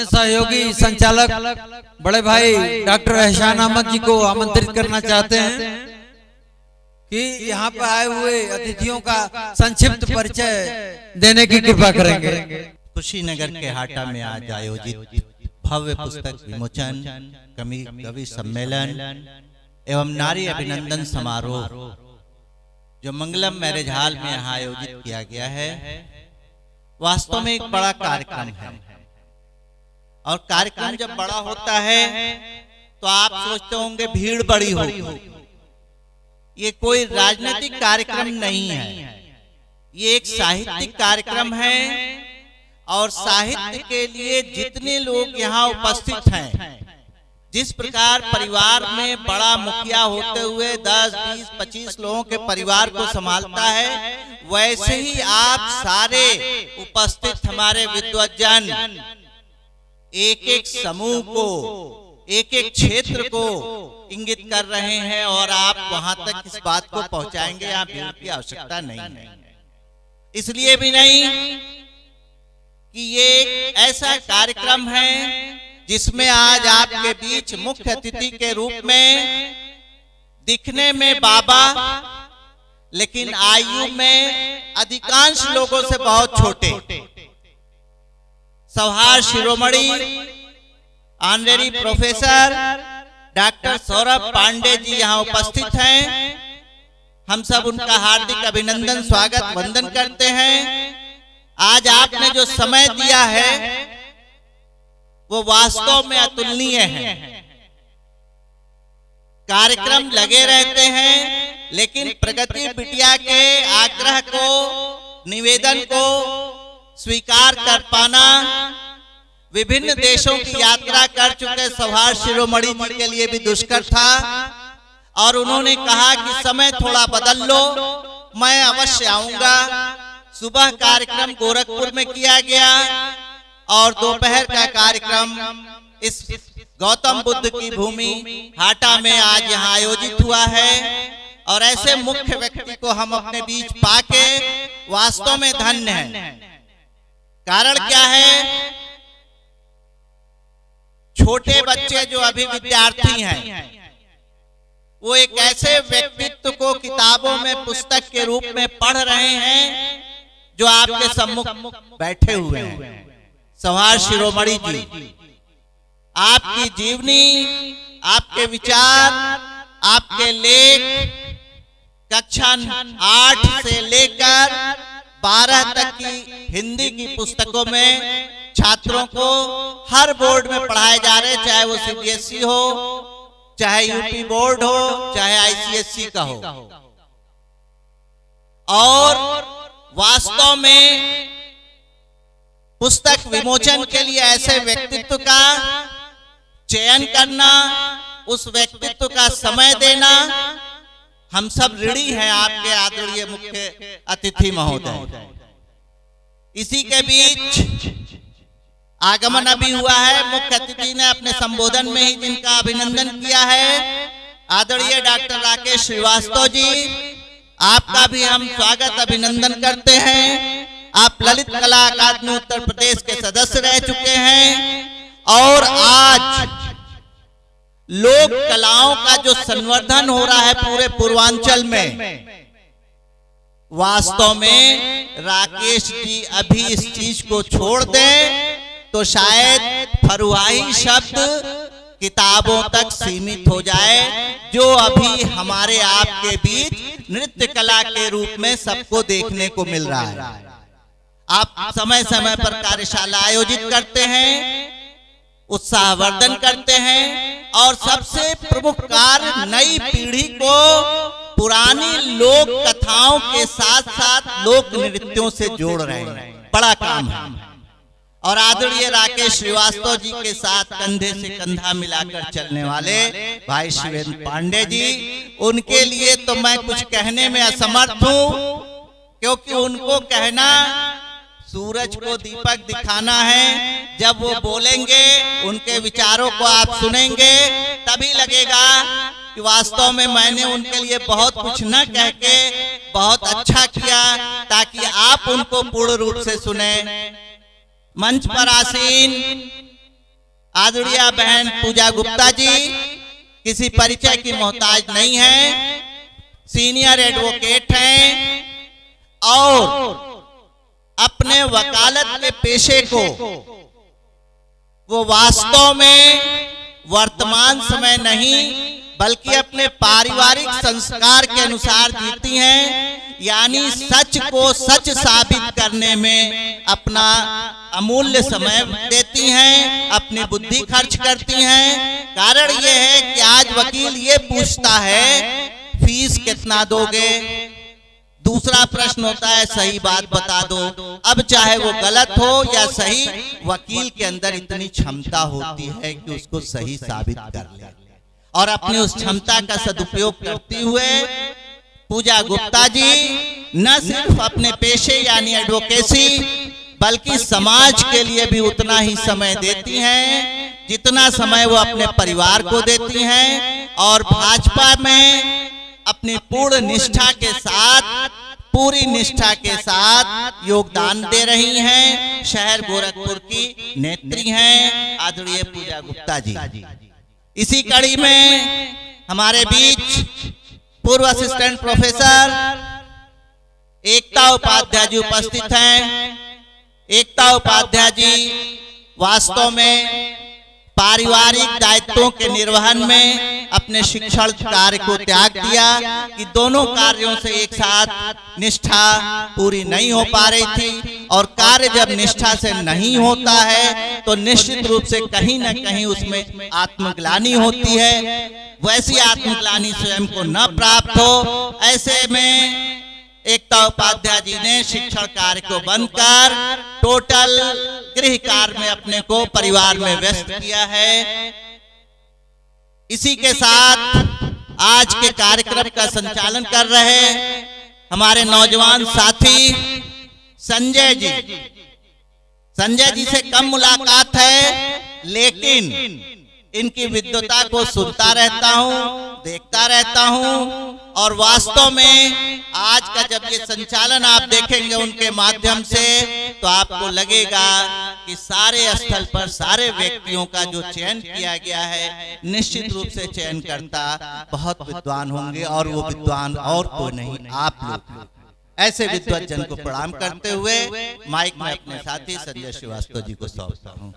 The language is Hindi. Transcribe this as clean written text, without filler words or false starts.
अपने सहयोगी संचालक बड़े भाई डॉक्टर एहसान अहमद जी को आमंत्रित करना चाहते हैं कि यहाँ पर आए हुए अतिथियों का संक्षिप्त परिचय देने की कृपा करेंगे। कुशीनगर के हाटा में आज आयोजित भव्य पुस्तक विमोचन, कवि सम्मेलन एवं नारी अभिनंदन समारोह जो मंगलम मैरिज हॉल में यहाँ आयोजित किया गया है, वास्तव में एक बड़ा कार्यक्रम है। और कार्यक्रम जब बड़ा होता है तो आप सोचते होंगे भीड़ बड़ी होगी। ये कोई राजनीतिक कार्यक्रम नहीं है, ये एक साहित्यिक कार्यक्रम है। और साहित्य के लिए जितने लोग यहाँ उपस्थित हैं, जिस प्रकार परिवार में बड़ा मुखिया होते हुए 10, 20, 25 लोगों के परिवार को संभालता है, वैसे ही आप सारे उपस्थित हमारे विद्वज्जन एक एक समूह को, एक एक क्षेत्र को इंगित कर रहे हैं और आप वहां तक इस बात को पहुंचाएंगे। यहाँ भीड़ की आवश्यकता नहीं है, इसलिए भी नहीं कि ये एक ऐसा कार्यक्रम है जिसमें आज आपके बीच मुख्य अतिथि के रूप में दिखने में बाबा, लेकिन आयु में अधिकांश लोगों से बहुत छोटे, सौहार्द शिरोमणि honorary professor doctor Saurabh Pandey ji यहाँ उपस्थित हैं। हम सब उनका हार्दिक अभिनंदन, स्वागत, वंदन करते हैं। आज आपने जो समय दिया है वो वास्तव में अतुलनीय है। कार्यक्रम लगे रहते हैं, लेकिन प्रगति बिटिया के आग्रह को, निवेदन को स्वीकार कर पाना, विभिन्न देशों की यात्रा कर चुके सौहार्द शिरोमणि जी के लिए भी दुष्कर था। और उन्होंने कहा कि समय थोड़ा बदल लो, मैं अवश्य आऊंगा। सुबह कार्यक्रम गोरखपुर में किया गया और दोपहर का कार्यक्रम इस गौतम बुद्ध की भूमि हाटा में आज यहाँ आयोजित हुआ है। और ऐसे मुख्य व्यक्ति को हम अपने बीच पाके वास्तव में धन्य हैं। कारण क्या है? छोटे बच्चे जो अभी विद्यार्थी हैं, वो एक ऐसे व्यक्तित्व को किताबों में पुस्तक के रूप में पढ़ रहे हैं जो आपके सम्मुख बैठे हुए हैं। सौहार्द शिरोमणि जी, आपकी जीवनी, आपके विचार, आपके लेख कक्षा 8 से लेकर 12 तक की हिंदी की पुस्तकों में छात्रों को हर बोर्ड में पढ़ाए जा रहे, चाहे वो सीबीएसई हो, चाहे यूपी बोर्ड हो, चाहे आईसीएसई का हो। और वास्तव में पुस्तक विमोचन के लिए ऐसे व्यक्तित्व का चयन करना, उस व्यक्तित्व का समय देना, हम सब ऋणी हैं आपके आदरणीय मुख्य अतिथि महोदय। इसी के बीच आगमन अभी हुआ है। मुख्य अतिथि ने अपने संबोधन में ही जिनका अभिनंदन किया है, आदरणीय डॉक्टर राकेश श्रीवास्तव जी, आपका भी हम स्वागत, अभिनंदन करते हैं। आप ललित कला अकादमी उत्तर प्रदेश के सदस्य रह चुके हैं और आज लोक कलाओं का जो संवर्धन हो रहा है पूरे पूर्वांचल में, वास्तव में राकेश जी अभी इस चीज को छोड़ दें तो शायद फरुआही शब्द किताबों तक सीमित हो जाए, जो अभी हमारे आपके बीच नृत्य कला के रूप में सबको देखने को मिल रहा है। आप समय समय पर कार्यशाला आयोजित करते हैं, उत्साहवर्धन करते हैं और सबसे प्रमुख कार्य नई पीढ़ी को पुरानी लोक कथाओं के साथ साथ लोक नृत्यों से जोड़ रहे हैं। बड़ा काम है। और आदरणीय राकेश श्रीवास्तव जी के साथ कंधे से कंधा मिलाकर चलने वाले भाई शिवेंद्र पांडे जी, उनके लिए तो मैं कुछ कहने में असमर्थ हूं, क्योंकि उनको कहना सूरज को दीपक दिखाना है। जब वो बोलेंगे, उनके विचारों को आप सुनेंगे, तभी लगेगा कि वास्तव में मैंने उनके लिए बहुत कुछ न कह के बहुत अच्छा किया, ताकि आप उनको पूर्ण रूप से सुने। मंच पर आसीन आदरणीय बहन पूजा गुप्ता जी किसी परिचय की मोहताज नहीं है, सीनियर एडवोकेट हैं और अपने वकालत के पेशे को वो वास्तव में वर्तमान समय नहीं बल्कि अपने पारिवारिक संस्कार के अनुसार जीती हैं, यानी सच को सच साबित करने में अपना अमूल्य समय देती हैं, अपनी बुद्धि खर्च करती हैं। कारण ये है कि आज वकील ये पूछता है फीस कितना दोगे, दूसरा प्रश्न होता है सही बात बता दो। अब चाहे वो गलत हो या सही, वकील के अंदर इतनी क्षमता होती है कि उसको सही साबित कर ले और अपनी उस क्षमता का सदुपयोग करते हुए पूजा गुप्ता जी न सिर्फ अपने पेशे यानी एडवोकेसी बल्कि समाज के लिए भी उतना ही समय देती हैं जितना समय वो अपने परिवार को देती हैं और भाजपा में अपनी पूर्ण निष्ठा के साथ, पूरी निष्ठा के साथ योगदान दे रही हैं। शहर गोरखपुर की नेत्री हैं आदरणीय पूजा गुप्ता जी। इसी कड़ी में हमारे बीच पूर्व असिस्टेंट प्रोफेसर एकता उपाध्याय जी उपस्थित हैं। एकता उपाध्याय जी वास्तव में पारिवारिक दायित्वों के निर्वहन में अपने शिक्षण कार्य को त्याग दिया कि दोनों कार्यों से एक साथ निष्ठा पूरी नहीं हो पा रही थी और कार्य जब निष्ठा से नहीं होता है तो निश्चित रूप से कहीं न कहीं उसमें आत्मग्लानि होती है। वैसी आत्मग्लानि स्वयं को न प्राप्त हो, ऐसे में एकता उपाध्याय जी ने शिक्षण कार्य को बंद कर टोटल गृह कार्य में अपने को परिवार में व्यस्त किया है। इसी के साथ आज के कार्यक्रम का संचालन कर रहे हमारे नौजवान साथी संजय जी। संजय जी से कम मुलाकात है लेकिन इनकी विद्वता को सुनता रहता हूँ, देखता रहता हूँ और वास्तव में आज का जब ये संचालन आप देखेंगे उनके माध्यम से तो आपको लगेगा कि सारे स्थल पर सारे व्यक्तियों का जो चयन किया गया है निश्चित रूप से चयनकर्ता बहुत विद्वान होंगे और वो विद्वान और कोई नहीं आप लोग। ऐसे विद्वत जन को प्रणाम करते हुए माइक में अपने साथी संजय श्रीवास्तव जी को सौंपता हूँ।